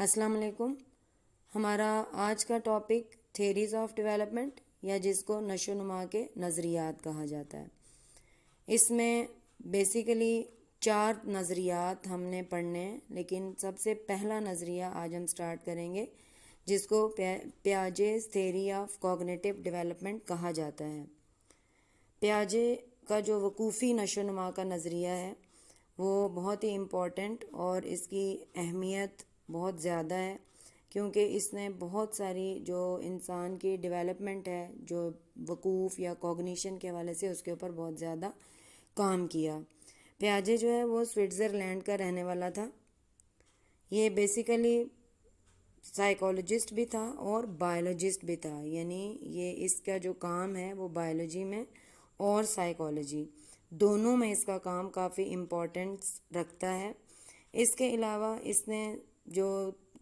السلام علیکم. ہمارا آج کا ٹاپک تھیریز آف ڈیولپمنٹ یا جس کو نشو و نما کے نظریات کہا جاتا ہے. اس میں بیسیکلی 4 نظریات ہم نے پڑھنے ہیں، لیکن سب سے پہلا نظریہ آج ہم سٹارٹ کریں گے جس کو پیاجےز تھیری آف کوگنیٹیو ڈیولپمنٹ کہا جاتا ہے. پیاجے کا جو وقوفی نشو و نما کا نظریہ ہے وہ بہت ہی امپورٹنٹ اور اس کی اہمیت بہت زیادہ ہے، کیونکہ اس نے بہت ساری جو انسان کی ڈیولپمنٹ ہے جو وقوف یا کوگنیشن کے حوالے سے اس کے اوپر بہت زیادہ کام کیا. پیاجے جو ہے وہ سوئٹزرلینڈ کا رہنے والا تھا. یہ بیسیکلی سائیکالوجسٹ بھی تھا اور بائیولوجسٹ بھی تھا، یعنی یہ اس کا جو کام ہے وہ بائیولوجی میں اور سائیکالوجی دونوں میں اس کا کام کافی امپورٹنس رکھتا ہے. اس کے علاوہ اس نے جو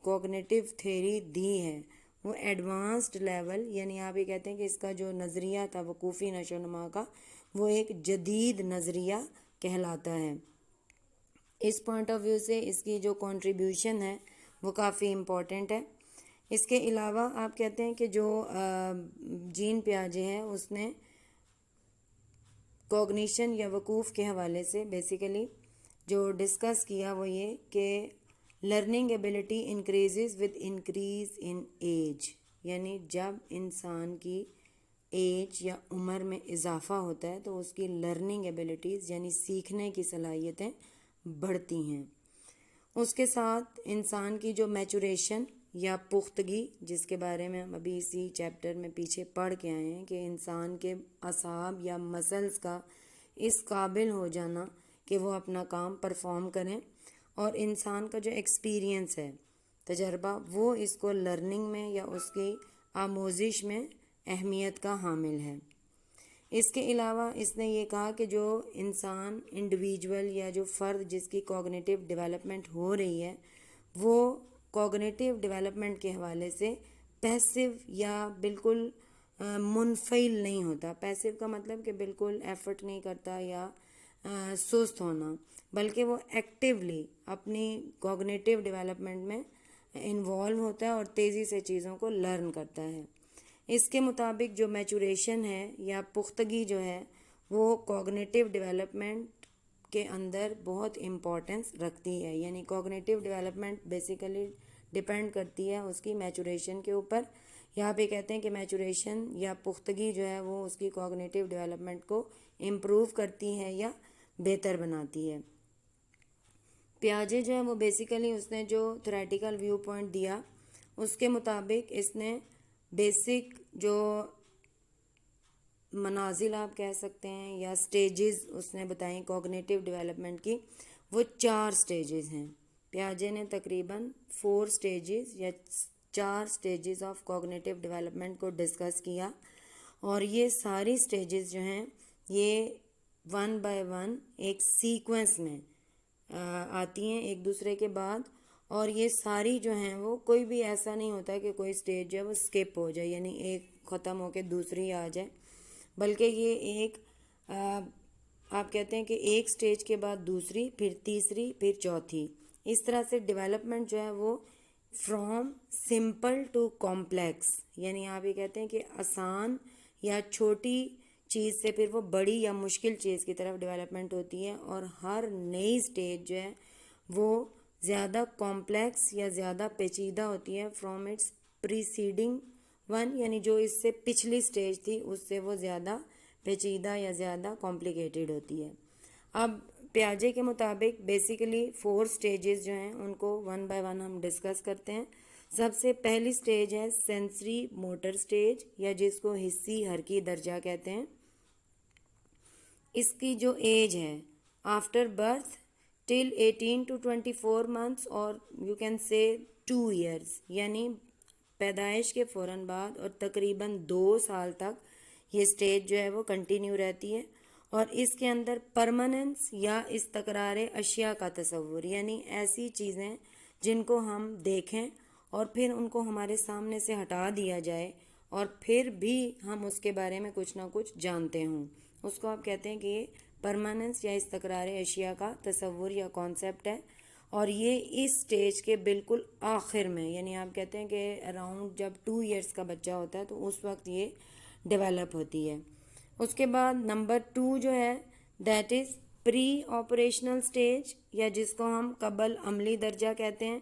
کوگنیٹیو تھیری دی ہے وہ ایڈوانسڈ لیول، یعنی آپ یہ کہتے ہیں کہ اس کا جو نظریہ تھا وقوفی نشو و نما کا وہ ایک جدید نظریہ کہلاتا ہے. اس پوائنٹ آف ویو سے اس کی جو کنٹریبیوشن ہے وہ کافی امپورٹنٹ ہے. اس کے علاوہ آپ کہتے ہیں کہ جو جین پیاجے ہے اس نے کوگنیشن یا وقوف کے حوالے سے بیسیکلی جو ڈسکس کیا وہ یہ کہ learning ability increases with increase in age, یعنی جب انسان کی ایج یا عمر میں اضافہ ہوتا ہے تو اس کی لرننگ ایبلٹیز یعنی سیکھنے کی صلاحیتیں بڑھتی ہیں. اس کے ساتھ انسان کی جو میچوریشن یا پختگی، جس کے بارے میں ہم ابھی اسی چیپٹر میں پیچھے پڑھ کے آئے ہیں کہ انسان کے اعصاب یا مسلز کا اس قابل ہو جانا کہ وہ اپنا کام پرفارم کریں، اور انسان کا جو ایکسپیرینس ہے تجربہ وہ اس کو لرننگ میں یا اس کی آموزش میں اہمیت کا حامل ہے. اس کے علاوہ اس نے یہ کہا کہ جو انسان انڈیویجول یا جو فرد جس کی کوگنیٹیو ڈیولپمنٹ ہو رہی ہے وہ کوگنیٹیو ڈیولپمنٹ کے حوالے سے پیسیو یا بالکل منفعل نہیں ہوتا. پیسیو کا مطلب کہ بالکل ایفرٹ نہیں کرتا یا سست ہونا، بلکہ وہ ایکٹیولی اپنی کوگنیٹیو ڈیولپمنٹ میں انوالو ہوتا ہے اور تیزی سے چیزوں کو لرن کرتا ہے. اس کے مطابق جو میچوریشن ہے یا پختگی جو ہے وہ کوگنیٹیو ڈیولپمنٹ کے اندر بہت امپورٹنس رکھتی ہے، یعنی کوگنیٹیو ڈیولپمنٹ بیسیکلی ڈپینڈ کرتی ہے اس کی میچوریشن کے اوپر. یہاں پہ کہتے ہیں کہ میچوریشن یا پختگی جو ہے وہ اس کی کوگنیٹیو ڈیولپمنٹ کو امپروو کرتی ہے یا بہتر بناتی ہے. پیاجے جو ہے وہ بیسیکلی اس نے جو تھیوریٹیکل ویو پوائنٹ دیا اس کے مطابق اس نے بیسک جو منازل آپ کہہ سکتے ہیں یا سٹیجز اس نے بتائیں کوگنیٹیو ڈیولپمنٹ کی، وہ 4 سٹیجز ہیں. پیاجے نے تقریباً 4 سٹیجز یا 4 سٹیجز آف کوگنیٹیو ڈیولپمنٹ کو ڈسکس کیا، اور یہ ساری سٹیجز جو ہیں یہ 1 بائی 1 ایک سیکوینس میں آتی ہیں ایک دوسرے کے بعد، اور یہ ساری جو ہیں وہ کوئی بھی ایسا نہیں ہوتا کہ کوئی سٹیج جو ہے وہ سکپ ہو جائے، یعنی ایک ختم ہو کے دوسری آ جائے، بلکہ یہ ایک آپ کہتے ہیں کہ ایک سٹیج کے بعد دوسری، پھر تیسری، پھر چوتھی، اس طرح سے ڈیولپمنٹ جو ہے وہ فرام سمپل ٹو کمپلیکس، یعنی آپ یہ کہتے ہیں کہ آسان یا چھوٹی چیز سے پھر وہ بڑی یا مشکل چیز کی طرف ڈیولپمنٹ ہوتی ہے، اور ہر نئی سٹیج جو ہے وہ زیادہ کمپلیکس یا زیادہ پیچیدہ ہوتی ہے فرام اٹس پریسیڈنگ ون، یعنی جو اس سے پچھلی سٹیج تھی اس سے وہ زیادہ پیچیدہ یا زیادہ کمپلیکیٹڈ ہوتی ہے. اب پیاجے کے مطابق بیسیکلی 4 سٹیجز جو ہیں ان کو 1 بائی 1 ہم ڈسکس کرتے ہیں. سب سے پہلی سٹیج ہے سینسری موٹر سٹیج یا جس کو حسی حرکی درجہ کہتے ہیں. اس کی جو ایج ہے after birth till 18 to 24 months اور یو کین سے 2 years، یعنی پیدائش کے فوراً بعد اور تقریباً 2 سال تک یہ سٹیج جو ہے وہ کنٹینیو رہتی ہے، اور اس کے اندر پرماننس یا استقرار اشیاء کا تصور، یعنی ایسی چیزیں جن کو ہم دیکھیں اور پھر ان کو ہمارے سامنے سے ہٹا دیا جائے اور پھر بھی ہم اس کے بارے میں کچھ نہ کچھ جانتے ہوں، اس کو آپ کہتے ہیں کہ یہ پرماننس یا استقرار اشیاء کا تصور یا کانسیپٹ ہے. اور یہ اس سٹیج کے بالکل آخر میں، یعنی آپ کہتے ہیں کہ اراؤنڈ جب 2 ایئرس کا بچہ ہوتا ہے تو اس وقت یہ ڈیولپ ہوتی ہے۔ اس کے بعد نمبر 2 جو ہے that is preoperational stage, یا جس کو ہم قبل عملی درجہ کہتے ہیں،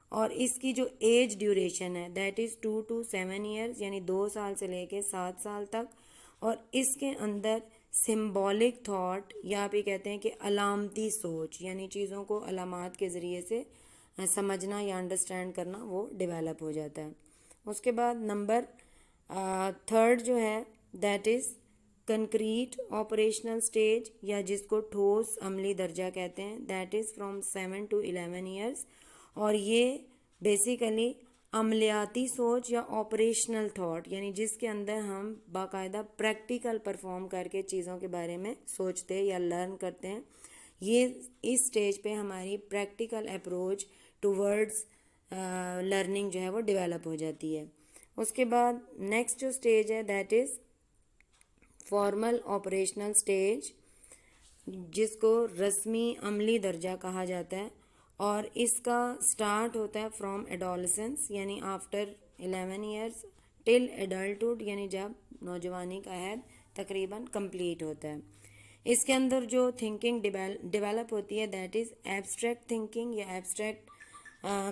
اور اس کی جو ایج ڈیوریشن ہے دیٹ از 2 to 7 ایئرز، یعنی 2 سال سے لے کے 7 سال تک، اور اس کے اندر سمبولک تھاٹ، یا آپ یہ کہتے ہیں کہ علامتی سوچ، یعنی چیزوں کو علامات کے ذریعے سے سمجھنا یا انڈرسٹینڈ کرنا، وہ ڈیولپ ہو جاتا ہے۔ اس کے بعد نمبر 3 جو ہے that is concrete operational stage, یا جس کو ٹھوس عملی درجہ کہتے ہیں، that is from 7 to 11 years, اور یہ بیسیکلی عملیاتی سوچ یا آپریشنل تھاٹ، یعنی جس کے اندر ہم باقاعدہ پریکٹیکل پرفارم کر کے چیزوں کے بارے میں سوچتے یا لرن کرتے ہیں، یہ اس سٹیج پہ ہماری پریکٹیکل اپروچ ٹورڈز لرننگ جو ہے وہ ڈیولپ ہو جاتی ہے۔ اس کے بعد نیکسٹ جو سٹیج ہے that is formal operational stage, جس کو رسمی عملی درجہ کہا جاتا ہے، اور اس کا سٹارٹ ہوتا ہے فرام ایڈولسنس، یعنی آفٹر 11 ایئرس ٹل ایڈلٹہڈ، یعنی جب نوجوانی کا عہد تقریباً کمپلیٹ ہوتا ہے۔ اس کے اندر جو تھنکنگ ڈیولپ ہوتی ہے دیٹ از ایبسٹریکٹ تھنکنگ یا ایبسٹریکٹ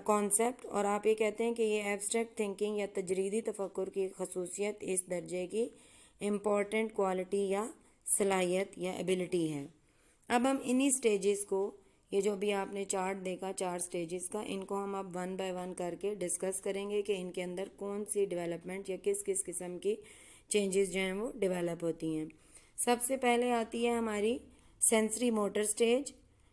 کانسیپٹ، اور آپ یہ کہتے ہیں کہ یہ ایبسٹریکٹ تھنکنگ یا تجریدی تفکر کی خصوصیت اس درجے کی امپورٹنٹ کوالٹی یا صلاحیت یا ایبلٹی ہے۔ اب ہم انہی سٹیجز کو، یہ جو بھی آپ نے چارٹ دیکھا 4 سٹیجز کا، ان کو ہم اب 1 by 1 کر کے ڈسکس کریں گے کہ ان کے اندر کون سی ڈیولپمنٹ یا کس کس قسم کی چینجز جو ہیں وہ ڈیولپ ہوتی ہیں۔ سب سے پہلے آتی ہے ہماری سینسری موٹر سٹیج،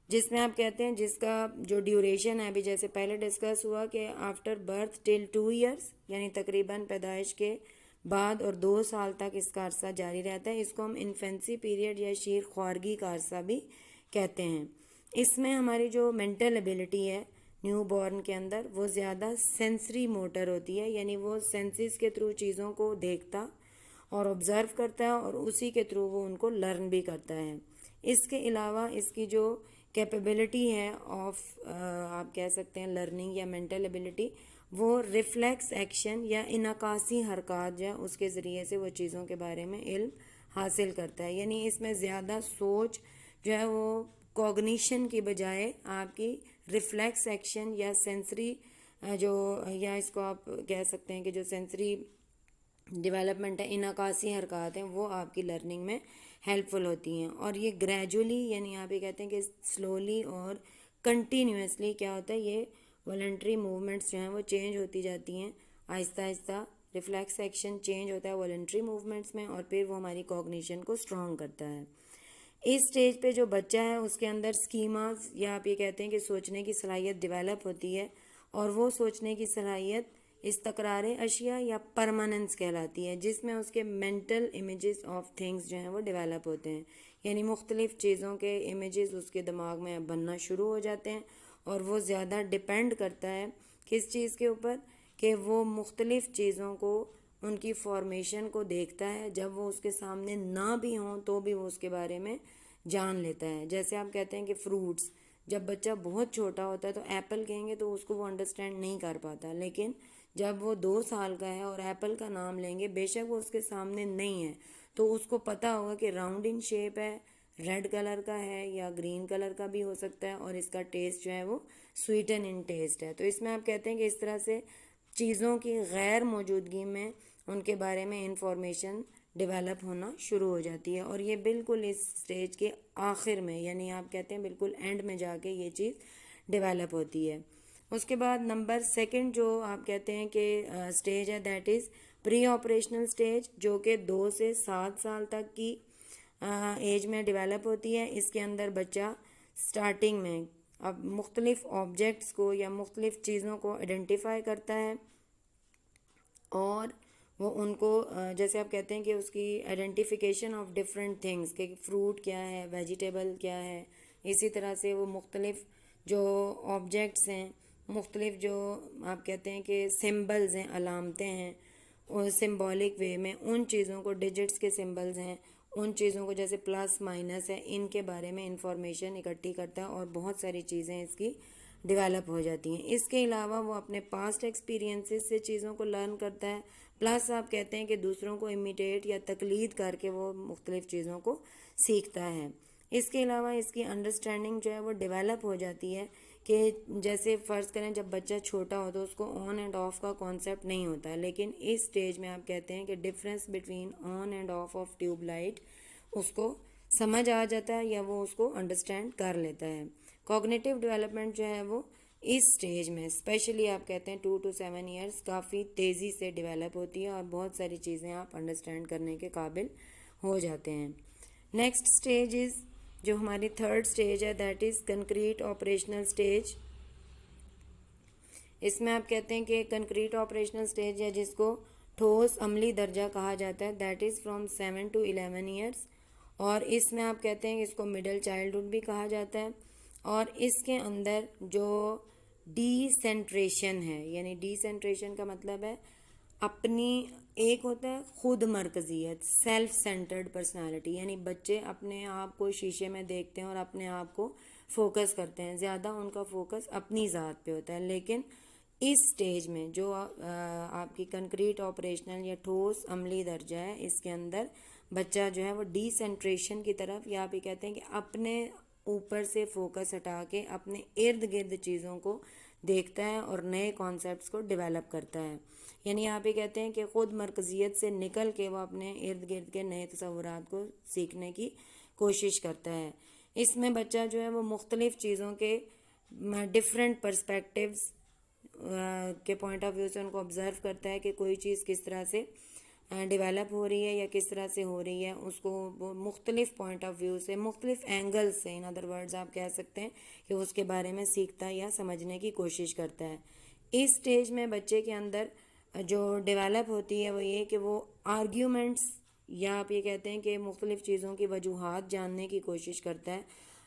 جس میں آپ کہتے ہیں جس کا جو ڈیوریشن ہے، ابھی جیسے پہلے ڈسکس ہوا کہ آفٹر برتھ ٹل 2 ایئرس، یعنی تقریباً پیدائش کے بعد اور 2 سال تک اس کا عرصہ جاری رہتا ہے۔ اس کو ہم انفینسی پیریڈ یا شیر خوارگی کا عرصہ بھی کہتے ہیں۔ اس میں ہماری جو مینٹل ایبلٹی ہے نیو بورن کے اندر، وہ زیادہ سینسری موٹر ہوتی ہے، یعنی وہ سینسز کے تھرو چیزوں کو دیکھتا اور آبزرو کرتا ہے، اور اسی کے تھرو وہ ان کو لرن بھی کرتا ہے۔ اس کے علاوہ اس کی جو کیپیبلٹی ہے آف آپ کہہ سکتے ہیں لرننگ یا مینٹل ایبلٹی، وہ ریفلیکس ایکشن یا انعکاسی حرکات جو ہے اس کے ذریعے سے وہ چیزوں کے بارے میں علم حاصل کرتا ہے، یعنی اس میں زیادہ سوچ جو ہے وہ کوگنیشن کی بجائے آپ کی ریفلیکس ایکشن یا سینسری جو، یا اس کو آپ کہہ سکتے ہیں کہ جو سینسری ڈیولپمنٹ ہے، انعکاسی حرکات ہیں، وہ آپ کی لرننگ میں ہیلپ فل ہوتی ہیں، اور یہ گریجولی، یعنی آپ یہ کہتے ہیں کہ سلولی اور کنٹینیوسلی کیا ہوتا ہے، یہ والنٹری موومنٹس جو ہیں وہ چینج ہوتی جاتی ہیں آہستہ آہستہ۔ ریفلیکس ایکشن چینج ہوتا ہے والنٹری موومنٹس میں، اور پھر وہ ہماری کوگنیشن کو اسٹرانگ کرتا ہے۔ اس سٹیج پہ جو بچہ ہے اس کے اندر سکیماز، یا آپ یہ کہتے ہیں کہ سوچنے کی صلاحیت ڈیولپ ہوتی ہے، اور وہ سوچنے کی صلاحیت استقرار اشیاء یا پرماننس کہلاتی ہے، جس میں اس کے مینٹل امیجز آف تھنگز جو ہیں وہ ڈیولپ ہوتے ہیں، یعنی مختلف چیزوں کے امیجز اس کے دماغ میں بننا شروع ہو جاتے ہیں، اور وہ زیادہ ڈیپینڈ کرتا ہے کس چیز کے اوپر، کہ وہ مختلف چیزوں کو، ان کی فارمیشن کو دیکھتا ہے، جب وہ اس کے سامنے نہ بھی ہوں تو بھی وہ اس کے بارے میں جان لیتا ہے۔ جیسے آپ کہتے ہیں کہ فروٹس، جب بچہ بہت چھوٹا ہوتا ہے تو ایپل کہیں گے تو اس کو وہ انڈرسٹینڈ نہیں کر پاتا، لیکن جب وہ 2 سال کا ہے اور ایپل کا نام لیں گے، بے شک وہ اس کے سامنے نہیں ہے تو اس کو پتہ ہوگا کہ راؤنڈ ان شیپ ہے، ریڈ کلر کا ہے یا گرین کلر کا بھی ہو سکتا ہے، اور اس کا ٹیسٹ جو ہے وہ سویٹن ان ٹیسٹ ہے۔ تو اس میں آپ کہتے ہیں کہ اس طرح سے چیزوں کی غیر موجودگی میں ان کے بارے میں انفارمیشن ڈیولپ ہونا شروع ہو جاتی ہے، اور یہ بالکل اس سٹیج کے آخر میں، یعنی آپ کہتے ہیں بالکل اینڈ میں جا کے یہ چیز ڈیولپ ہوتی ہے۔ اس کے بعد نمبر 2 جو آپ کہتے ہیں کہ سٹیج ہے that is preoperational stage, جو کہ 2 سے 7 سال تک کی ایج میں ڈیولپ ہوتی ہے۔ اس کے اندر بچہ سٹارٹنگ میں اب مختلف آبجیکٹس کو یا مختلف چیزوں کو آئیڈینٹیفائی کرتا ہے، اور وہ ان کو جیسے آپ کہتے ہیں کہ اس کی آئیڈینٹیفیکیشن آف ڈفرینٹ تھنگس، کہ فروٹ کیا ہے، ویجیٹیبل کیا ہے، اسی طرح سے وہ مختلف جو آبجیکٹس ہیں، مختلف جو آپ کہتے ہیں کہ سمبلز ہیں، علامتیں ہیں، اور سمبولک وے میں ان چیزوں کو، ڈیجٹس کے سمبلز ہیں، ان چیزوں کو جیسے پلس مائنس ہے، ان کے بارے میں انفارمیشن اکٹھی کرتا ہے، اور بہت ساری چیزیں اس کی ڈیولپ ہو جاتی ہیں۔ اس کے علاوہ وہ اپنے پاسٹ ایکسپیرینسز سے چیزوں کو لرن کرتا ہے، پلس آپ کہتے ہیں کہ دوسروں کو امیٹیٹ یا تقلید کر کے وہ مختلف چیزوں کو سیکھتا ہے۔ اس کے علاوہ اس کی انڈرسٹینڈنگ جو ہے وہ ڈیولپ ہو جاتی ہے کہ جیسے فرض کریں جب بچہ چھوٹا ہو تو اس کو آن اینڈ آف کا کانسیپٹ نہیں ہوتا، لیکن اس سٹیج میں آپ کہتے ہیں کہ difference between on and off tube light اس کو سمجھ آ جاتا ہے یا وہ اس کو انڈرسٹینڈ کر لیتا ہے۔ کوگنیٹیو ڈیولپمنٹ جو ہے وہ اس سٹیج میں اسپیشلی آپ کہتے ہیں 2 to 7 ایئرس کافی تیزی سے ڈیولپ ہوتی ہے اور بہت ساری چیزیں آپ انڈرسٹینڈ کرنے کے قابل ہو جاتے ہیں۔ نیکسٹ سٹیج از جو ہماری تھرڈ سٹیج ہے that is concrete operational stage. اس میں آپ کہتے ہیں کہ کنکریٹ آپریشنل سٹیج ہے جس کو ٹھوس عملی درجہ کہا جاتا ہے that is from 7 to 11 years, اور اس میں آپ کہتے ہیں کہ اس کو مڈل چائلڈہڈ بھی کہا جاتا ہے، اور اس کے اندر جو ڈی سینٹریشن ہے، یعنی ڈی سینٹریشن کا مطلب ہے اپنی ایک ہوتا ہے خود مرکزیت، سیلف سینٹرڈ پرسنالٹی، یعنی بچے اپنے آپ کو شیشے میں دیکھتے ہیں اور اپنے آپ کو فوکس کرتے ہیں، زیادہ ان کا فوکس اپنی ذات پہ ہوتا ہے۔ لیکن اس سٹیج میں جو آپ کی کنکریٹ آپریشنل یا ٹھوس عملی درجہ ہے، اس کے اندر بچہ جو ہے وہ ڈی سینٹریشن کی طرف، یا آپ یہ کہتے ہیں کہ اپنے اوپر سے فوکس ہٹا کے اپنے ارد گرد چیزوں کو دیکھتا ہے اور نئے کانسیپٹس کو ڈیولپ کرتا ہے، یعنی آپ یہ کہتے ہیں کہ خود مرکزیت سے نکل کے وہ اپنے ارد گرد کے نئے تصورات کو سیکھنے کی کوشش کرتا ہے۔ اس میں بچہ جو ہے وہ مختلف چیزوں کے ڈفرینٹ پرسپیکٹیوز کے پوائنٹ آف ویو سے ان کو آبزرو کرتا ہے کہ کوئی چیز کس طرح سے ڈیولپ ہو رہی ہے یا کس طرح سے ہو رہی ہے، اس کو وہ مختلف پوائنٹ آف ویو سے، مختلف اینگل سے، ان ادر ورڈز آپ کہہ سکتے ہیں کہ اس کے بارے میں سیکھتا یا سمجھنے کی کوشش کرتا ہے۔ اس سٹیج میں بچے کے اندر جو ڈیولپ ہوتی ہے وہ یہ کہ وہ آرگیومنٹس یا آپ یہ کہتے ہیں کہ مختلف چیزوں کی وجوہات جاننے کی کوشش کرتا ہے،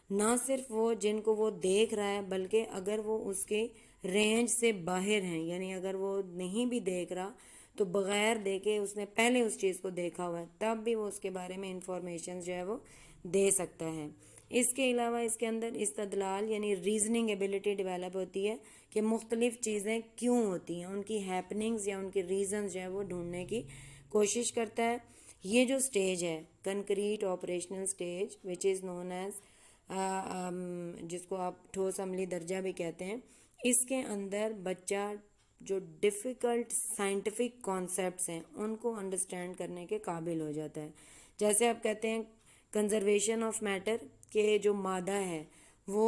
نہ صرف وہ جن کو وہ دیکھ رہا ہے بلکہ اگر وہ اس کے رینج سے باہر ہیں، یعنی اگر وہ نہیں بھی دیکھ رہا تو بغیر دیکھے اس نے پہلے اس چیز کو دیکھا ہوا ہے تب بھی وہ اس کے بارے میں انفارمیشن جو ہے وہ دے سکتا ہے۔ اس کے علاوہ اس کے اندر استدلال یعنی ریزننگ ایبلٹی ڈیولپ ہوتی ہے کہ مختلف چیزیں کیوں ہوتی ہیں، ان کی ہیپننگز یا ان کے ریزنز جو ہے وہ ڈھونڈنے کی کوشش کرتا ہے۔ یہ جو سٹیج ہے کنکریٹ آپریشنل سٹیج وچ از نون ایز جس کو آپ ٹھوس عملی درجہ بھی کہتے ہیں، اس کے اندر بچہ جو ڈیفیکلٹ سائنٹیفک کانسیپٹس ہیں ان کو انڈرسٹینڈ کرنے کے قابل ہو جاتا ہے۔ جیسے آپ کہتے ہیں کنزرویشن آف میٹر، کہ جو مادہ ہے وہ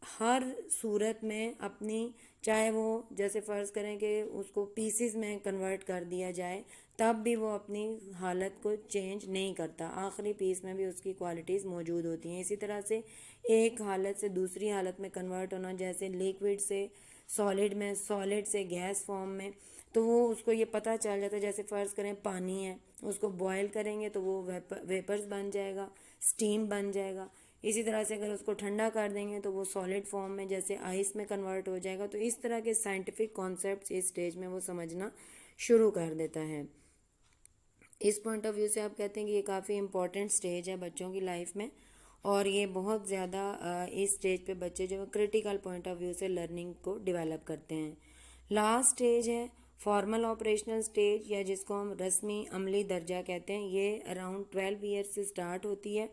ہر صورت میں اپنی، چاہے وہ جیسے فرض کریں کہ اس کو پیسز میں کنورٹ کر دیا جائے تب بھی وہ اپنی حالت کو چینج نہیں کرتا، آخری پیس میں بھی اس کی کوالٹیز موجود ہوتی ہیں۔ اسی طرح سے ایک حالت سے دوسری حالت میں کنورٹ ہونا، جیسے لیکوڈ سے سالڈ میں، سالڈ سے گیس فارم میں، تو وہ اس کو یہ پتہ چل جاتا ہے، جیسے فرض کریں پانی ہے، اس کو بوائل کریں گے تو وہ ویپرز بن جائے گا، سٹیم بن جائے گا۔ اسی طرح سے اگر اس کو ٹھنڈا کر دیں گے تو وہ سالڈ فارم میں جیسے آئس میں کنورٹ ہو جائے گا۔ تو اس طرح کے سائنٹیفک کانسیپٹس اس سٹیج میں وہ سمجھنا شروع کر دیتا ہے۔ اس پوائنٹ آف ویو سے آپ کہتے ہیں کہ یہ کافی امپورٹنٹ سٹیج ہے بچوں کی لائف میں، اور یہ بہت زیادہ اس سٹیج پہ بچے جو کریٹیکل پوائنٹ آف ویو سے لرننگ کو ڈیولپ کرتے ہیں۔ لاسٹ سٹیج ہے فارمل آپریشنل سٹیج، یا جس کو ہم رسمی عملی درجہ کہتے ہیں۔ یہ اراؤنڈ 12 ایئر سے سٹارٹ ہوتی ہے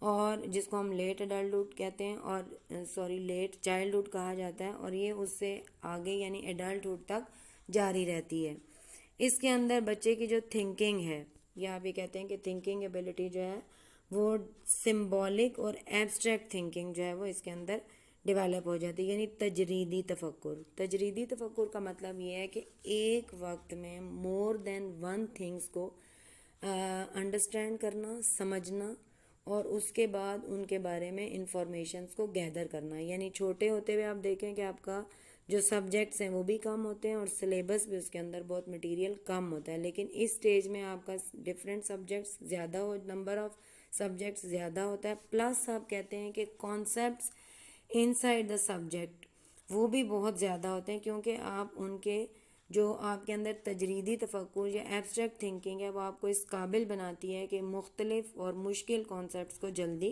اور جس کو ہم لیٹ ایڈلٹہڈ کہتے ہیں، اور لیٹ چائلڈہڈ کہا جاتا ہے، اور یہ اس سے آگے یعنی ایڈلٹہڈ تک جاری رہتی ہے۔ اس کے اندر بچے کی جو تھنکنگ ہے، یا آپ یہ کہتے ہیں کہ تھنکنگ ایبلٹی جو ہے وہ سمبولک اور ایبسٹریکٹ تھنکنگ جو ہے وہ اس کے اندر ڈیولپ ہو جاتی ہے، یعنی تجریدی تفکر۔ تجریدی تفکر کا مطلب یہ ہے کہ ایک وقت میں مور دین ون تھنگس کو انڈرسٹینڈ کرنا، سمجھنا، اور اس کے بعد ان کے بارے میں انفارمیشنز کو گیدر کرنا۔ یعنی چھوٹے ہوتے ہوئے آپ دیکھیں کہ آپ کا جو سبجیکٹس ہیں وہ بھی کم ہوتے ہیں اور سلیبس بھی اس کے اندر بہت مٹیریل کم ہوتا ہے، لیکن اس سٹیج میں آپ کا ڈفرینٹ سبجیکٹس زیادہ نمبر آف سبجیکٹس زیادہ ہوتا ہے، پلس آپ کہتے ہیں کہ concepts in side the subject وہ بھی بہت زیادہ ہوتے ہیں، کیونکہ آپ ان کے جو آپ کے اندر تجریدی تفکر یا ایبسٹریکٹ تھنکنگ ہے وہ آپ کو اس قابل بناتی ہے کہ مختلف اور مشکل کانسیپٹس کو جلدی